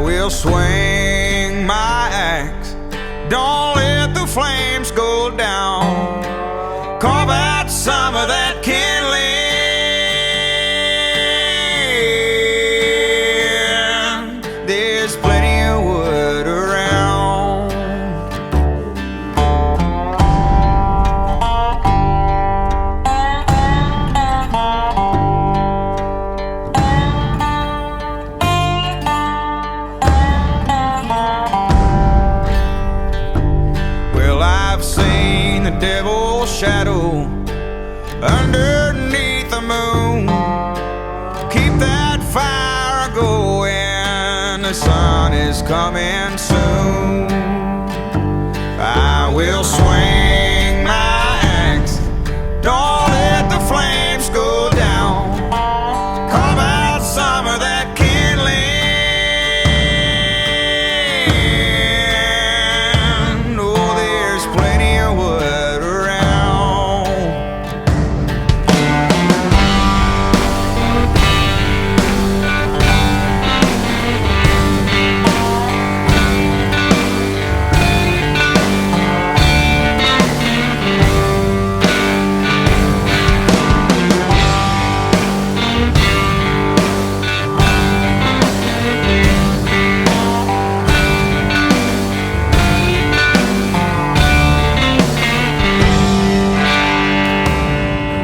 will swing my axe. Don't let the flames go down. Carve out some of that kindling. There's plenty of wood around. Well, I've seen the devil's shadow underneath the moon. Keep that fire going, the sun is coming soon. I will swing my axe. Don't let the flames go down. Carve out some of that kindling. Oh, there's plenty of wood around.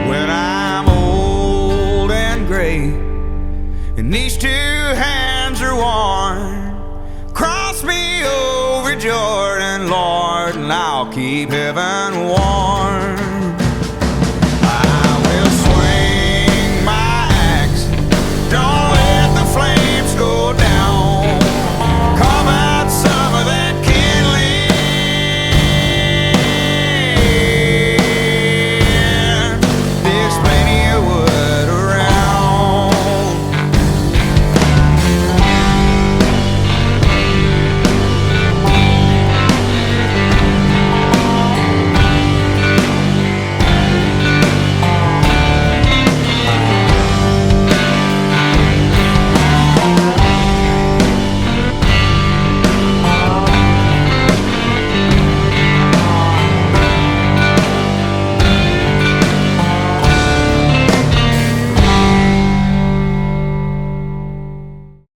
When I'm old and gray and these two hands are worn, cross me over Jordan, Lord, and I'll keep heaven warm.